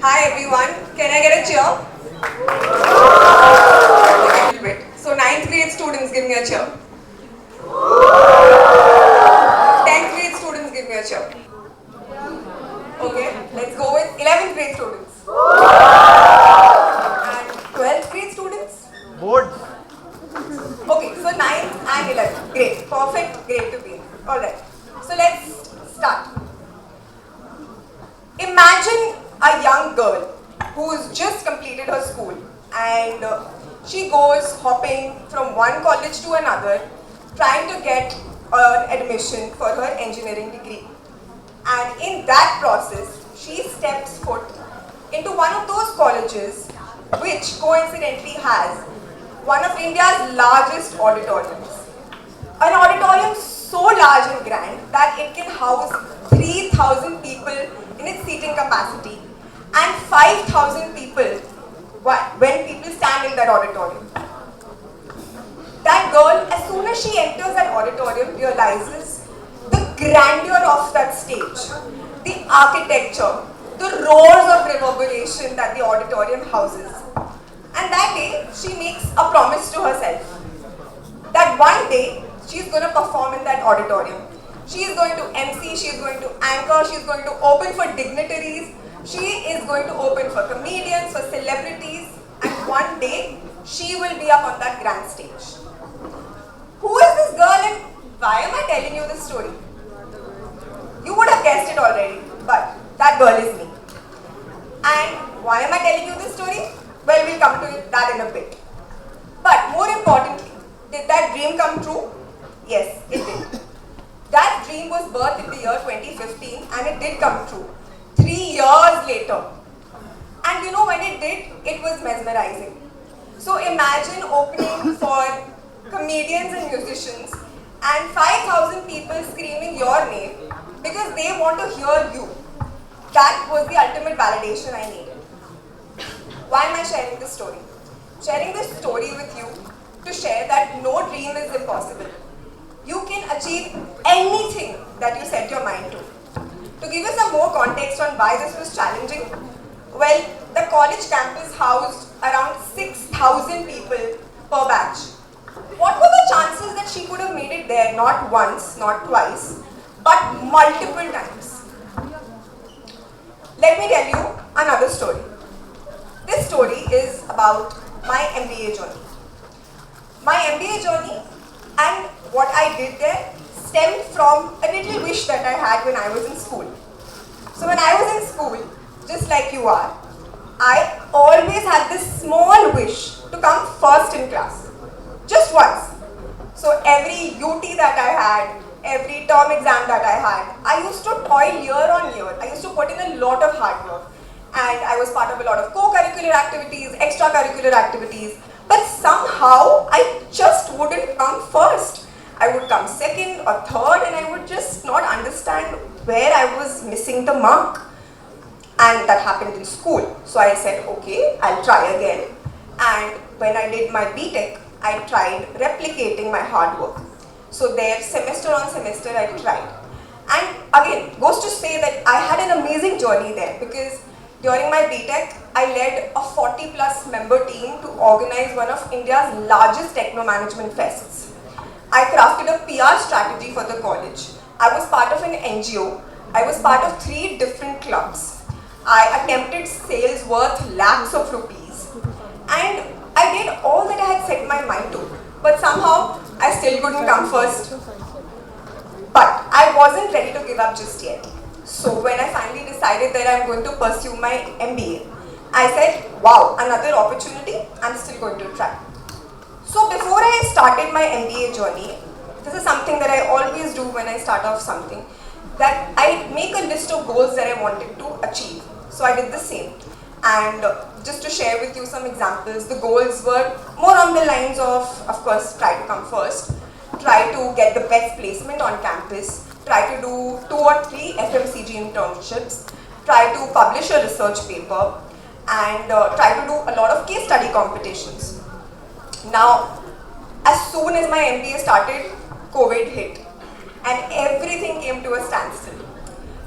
Hi everyone, can I get a cheer? A little bit. So 9th grade students give me a cheer. 10th grade students give me a cheer. Okay, let's go with 11th grade students. And 12th grade students? Boards. Okay, so 9th and 11th. Great, perfect grade to be in. Alright, so let's start. Imagine a young girl who's just completed her school and she goes hopping from one college to another trying to get an admission for her engineering degree. And in that process, she steps foot into one of those colleges which coincidentally has one of India's largest auditoriums. An auditorium so large and grand that it can house 3,000 people in its seating capacity and 5,000 people when people stand in that auditorium. That girl, as soon as she enters that auditorium, realizes the grandeur of that stage, the architecture, the roars of reverberation that the auditorium houses. And that day, she makes a promise to herself that one day she is going to perform in that auditorium. She is going to MC, she is going to anchor, she is going to open for dignitaries, she is going to open for comedians, for celebrities, and one day she will be up on that grand stage. Who is this girl and why am I telling you this story? You would have guessed it already, but that girl is me. And why am I telling you this story? Well, we'll come to that in a bit. But more importantly, did that dream come true? Yes, it did. That dream was birthed in the year 2015 and it did come true. 3 years later. And you know when it did, it was mesmerizing. So imagine opening for comedians and musicians and 5,000 people screaming your name because they want to hear you. That was the ultimate validation I needed. Why am I sharing this story? Sharing this story with you to share that no dream is impossible. You can achieve anything that you set your mind to. To give you some more context on why this was challenging, well, the college campus housed around 6,000 people per batch. What were the chances that she could have made it there not once, not twice, but multiple times? Let me tell you another story. This story is about my MBA journey. My MBA journey and what I did there stemmed from a little wish that I had when I was in school. So when I was in school, just like you are, I always had this small wish to come first in class. Just once. So every UT that I had, every term exam that I had, I used to toil year on year. I used to put in a lot of hard work. And I was part of a lot of co-curricular activities, extracurricular activities. But somehow, I just wouldn't come first. I would come second or third and I would just not understand where I was missing the mark. And that happened in school. So I said, okay, I'll try again. And when I did my BTech, I tried replicating my hard work. So there, semester on semester, I tried. And again, goes to say that I had an amazing journey there because during my BTech, I led a 40+ member team to organize one of India's largest techno-management fests. I crafted a PR strategy for the college. I was part of an NGO. I was part of 3 different clubs. I attempted sales worth lakhs of rupees. And I did all that I had set my mind to. But somehow, I still couldn't come first. But I wasn't ready to give up just yet. So when I finally decided that I'm going to pursue my MBA, I said, wow, another opportunity, I'm still going to try. So before I started my MBA journey, this is something that I always do when I start off something, that I make a list of goals that I wanted to achieve. So I did the same. And just to share with you some examples, the goals were more on the lines of course, try to come first, try to get the best placement on campus, try to do 2 or 3 FMCG internships, try to publish a research paper, and try to do a lot of case study competitions. Now, as soon as my MBA started, COVID hit and everything came to a standstill.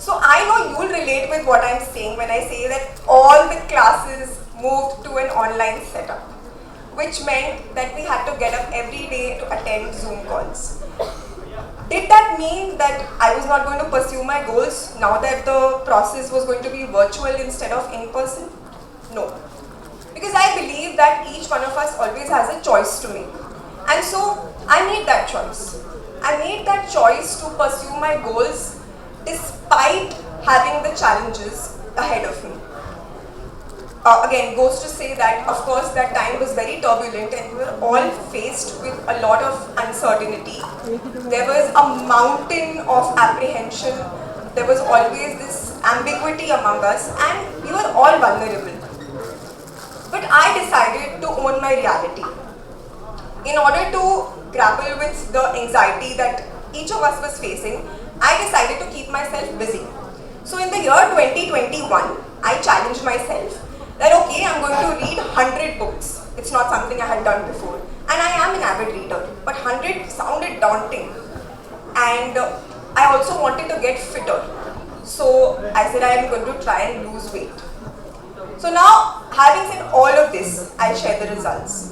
So I know you'll relate with what I'm saying when I say that all the classes moved to an online setup, which meant that we had to get up every day to attend Zoom calls. Did that mean that I was not going to pursue my goals now that the process was going to be virtual instead of in person? No. Because I believe that each one of us always has a choice to make. And so I made that choice. I made that choice to pursue my goals despite having the challenges ahead of me. Again, goes to say that, of course, that time was very turbulent and we were all faced with a lot of uncertainty. There was a mountain of apprehension. There was always this ambiguity among us and we were all vulnerable. But I decided to own my reality. In order to grapple with the anxiety that each of us was facing, I decided to keep myself busy. So in the year 2021, I challenged myself that okay, I'm going to read 100 books. It's not something I had done before. And I am an avid reader, but 100 sounded daunting. And I also wanted to get fitter. So I said I am going to try and lose weight. So now, having said all of this, I'll share the results.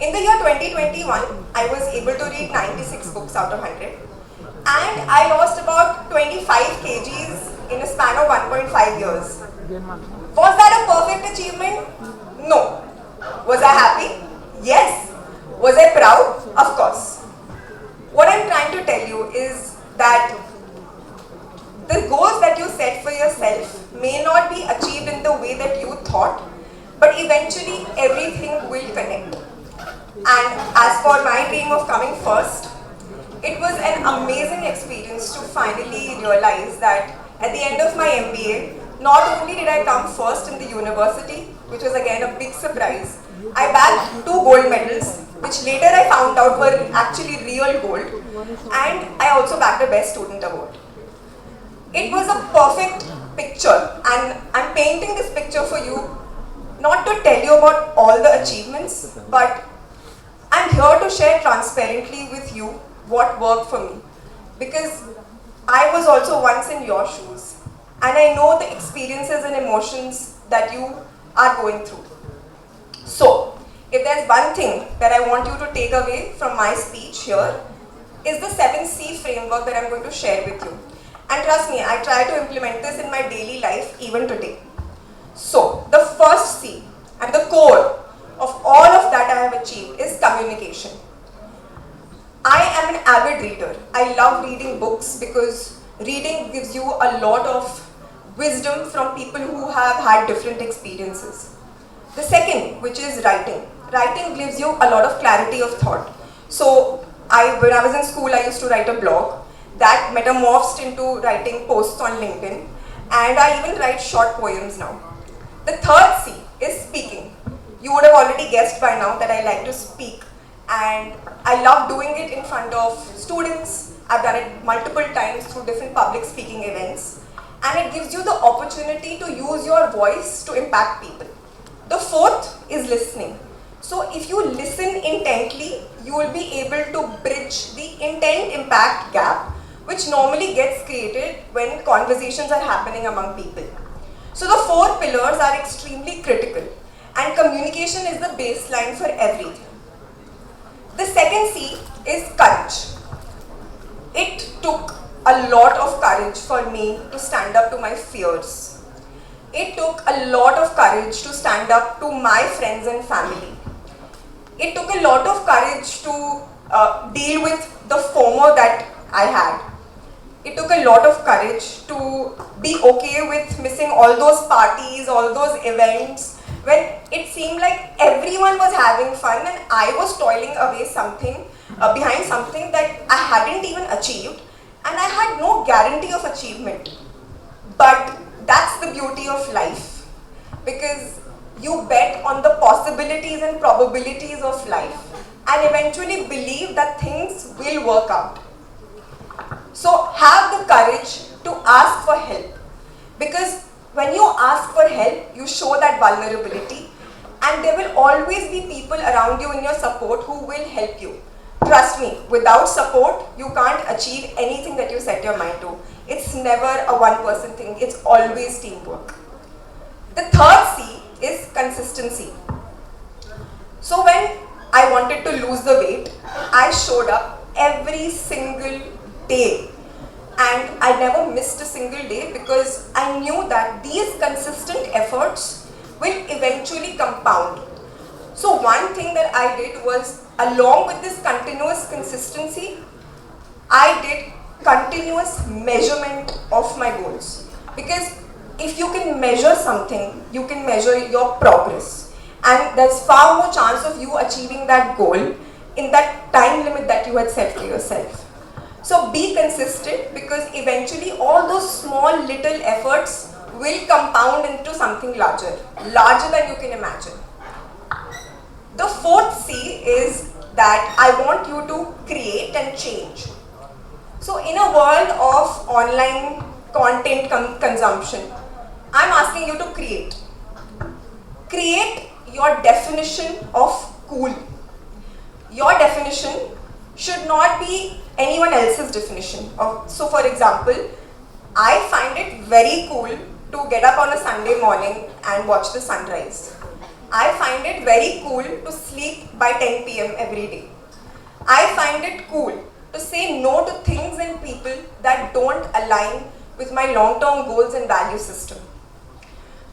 In the year 2021, I was able to read 96 books out of 100. And I lost about 25 kgs in a span of 1.5 years. Was that a perfect achievement? No. Was I happy? Yes. Was I proud? Of course. What I'm trying to tell you is that the goals that you set for yourself may not be achieved in the way that you thought, but eventually everything will connect. And as for my dream of coming first, it was an amazing experience to finally realize that at the end of my MBA, not only did I come first in the university, which was again a big surprise, I bagged 2 gold medals, which later I found out were actually real gold, and I also bagged a Best Student Award. It was a perfect picture, and I'm painting this picture for you, not to tell you about all the achievements, but I'm here to share transparently with you what worked for me. Because I was also once in your shoes, and I know the experiences and emotions that you are going through. So, if there's one thing that I want you to take away from my speech here, is the 7C framework that I'm going to share with you. And trust me, I try to implement this in my daily life even today. So, the first C and the core of all of that I have achieved is communication. I am an avid reader. I love reading books because reading gives you a lot of wisdom from people who have had different experiences. The second, which is writing. Writing gives you a lot of clarity of thought. So, when I was in school, I used to write a blog that metamorphosed into writing posts on LinkedIn, and I even write short poems now. The third C is speaking. You would have already guessed by now that I like to speak, and I love doing it in front of students. I've done it multiple times through different public speaking events, and it gives you the opportunity to use your voice to impact people. The fourth is listening. So if you listen intently, you will be able to bridge the intent-impact gap, which normally gets created when conversations are happening among people. So the 4 pillars are extremely critical, and communication is the baseline for everything. The second C is courage. It took a lot of courage for me to stand up to my fears. It took a lot of courage to stand up to my friends and family. It took a lot of courage to deal with the FOMO that I had. It took a lot of courage to be okay with missing all those parties, all those events, when it seemed like everyone was having fun and I was toiling away behind something that I hadn't even achieved, and I had no guarantee of achievement. But that's the beauty of life, because you bet on the possibilities and probabilities of life and eventually believe that things will work out. So have the courage to ask for help, because when you ask for help, you show that vulnerability, and there will always be people around you in your support who will help you. Trust me, without support, you can't achieve anything that you set your mind to. It's it's never a one-person thing, it's always teamwork. The third C is consistency. So when I wanted to lose the weight, I showed up every single day. And I never missed a single day because I knew that these consistent efforts will eventually compound. So one thing that I did was, along with this continuous consistency, I did continuous measurement of my goals. Because if you can measure something, you can measure your progress. And there's far more chance of you achieving that goal in that time limit that you had set for yourself. So be consistent, because eventually all those small little efforts will compound into something larger than you can imagine. The fourth C is that I want you to create and change. So in a world of online content consumption, I'm asking you to create. Create your definition of cool. Your definition should not be anyone else's definition. So for example, I find it very cool to get up on a Sunday morning and watch the sunrise. I find it very cool to sleep by 10 p.m. every day. I find it cool to say no to things and people that don't align with my long-term goals and value system.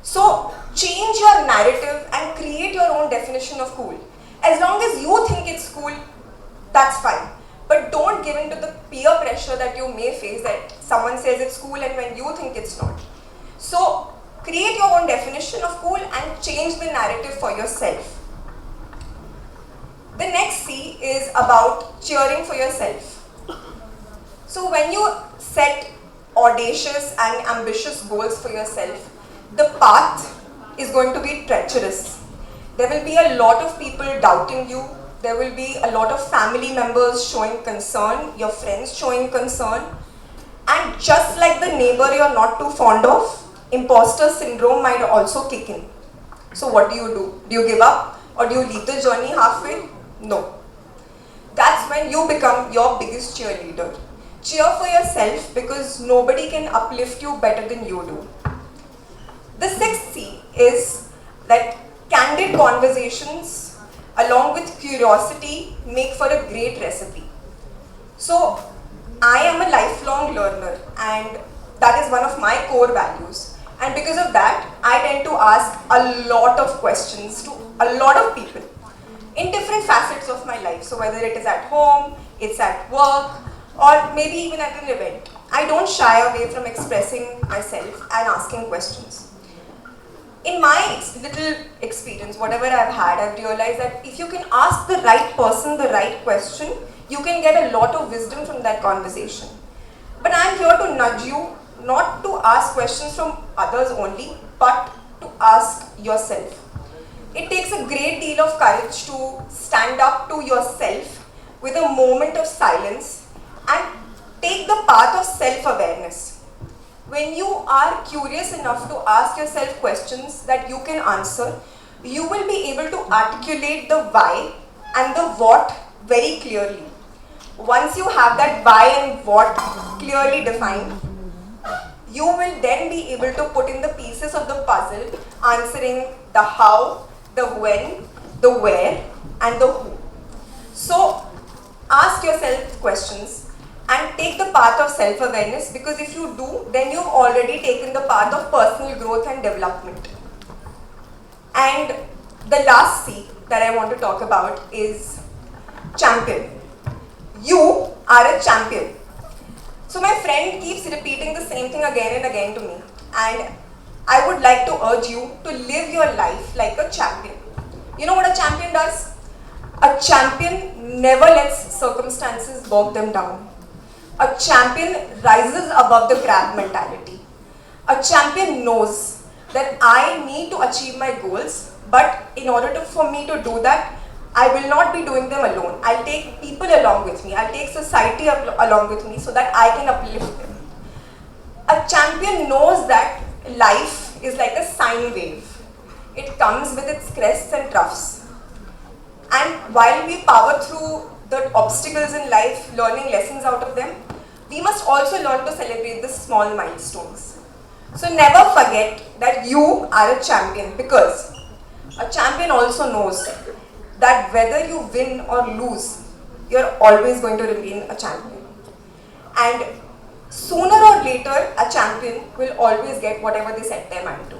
So change your narrative and create your own definition of cool. As long as you think it's cool, that's fine. But don't give in to the peer pressure that you may face, that someone says it's cool and when you think it's not. So create your own definition of cool and change the narrative for yourself. The next C is about cheering for yourself. So when you set audacious and ambitious goals for yourself, the path is going to be treacherous. There will be a lot of people doubting you. There will be a lot of family members showing concern, your friends showing concern. And just like the neighbor you're not too fond of, imposter syndrome might also kick in. So what do? Do you give up? Or do you leave the journey halfway? No. That's when you become your biggest cheerleader. Cheer for yourself, because nobody can uplift you better than you do. The sixth C is that candid conversations along with curiosity make for a great recipe. So I am a lifelong learner, and that is one of my core values. And because of that, I tend to ask a lot of questions to a lot of people in different facets of my life. So whether it is at home, it's at work, or maybe even at an event, I don't shy away from expressing myself and asking questions. In my little experience, whatever I've had, I've realized that if you can ask the right person the right question, you can get a lot of wisdom from that conversation. But I'm here to nudge you not to ask questions from others only, but to ask yourself. It takes a great deal of courage to stand up to yourself with a moment of silence and take the path of self-awareness. When you are curious enough to ask yourself questions that you can answer, you will be able to articulate the why and the what very clearly. Once you have that why and what clearly defined, you will then be able to put in the pieces of the puzzle, answering the how, the when, the where, and the who. So ask yourself questions and take the path of self-awareness, because if you do, then you've already taken the path of personal growth and development. And the last C that I want to talk about is champion. You are a champion. So my friend keeps repeating the same thing again and again to me, and I would like to urge you to live your life like a champion. You know what a champion does? A champion never lets circumstances bog them down. A champion rises above the crab mentality. A champion knows that I need to achieve my goals, but in order for me to do that, I will not be doing them alone. I'll take people along with me. I'll take society along with me so that I can uplift them. A champion knows that life is like a sine wave. It comes with its crests and troughs. And while we power through the obstacles in life, learning lessons out of them, we must also also learn to celebrate the small milestones. So never forget that you are a champion, because a champion also knows that whether you win or lose, you're always going to remain a champion. And sooner or later, a champion will always get whatever they set their mind to.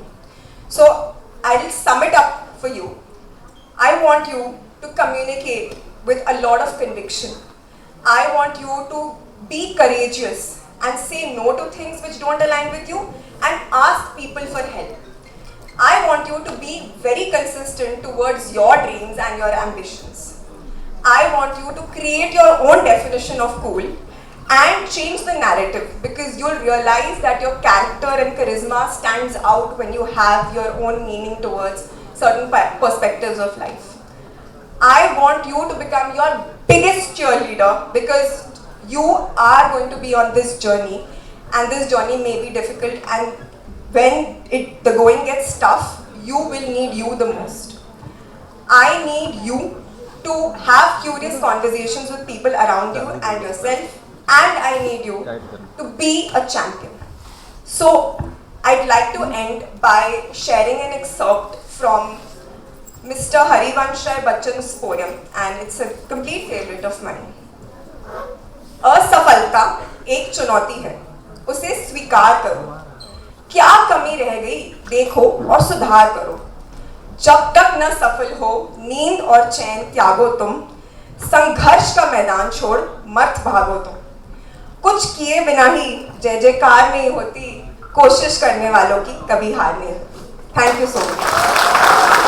So I'll sum it up for you. I want you to communicate with a lot of conviction. I want you to be courageous and say no to things which don't align with you and ask people for help. I want you to be very consistent towards your dreams and your ambitions. I want you to create your own definition of cool and change the narrative, because you'll realize that your character and charisma stands out when you have your own meaning towards certain perspectives of life. I want you to become your biggest cheerleader, because you are going to be on this journey, and this journey may be difficult, and when the going gets tough, you will need you the most. I need you to have curious conversations with people around you and yourself, and I need you to be a champion. So I'd like to end by sharing an excerpt from Mr. Harivansh Rai Bachchan's poem, and it's a complete favorite of mine. असफलता एक चुनौती है, उसे स्वीकार करो, क्या कमी रह गई देखो और सुधार करो, जब तक न सफल हो नींद और चैन त्यागो तुम, संघर्ष का मैदान छोड़ मत भागो तुम, कुछ किए बिना ही जय जयकार नहीं होती, कोशिश करने वालों की कभी हार नहीं होती. Thank you so much.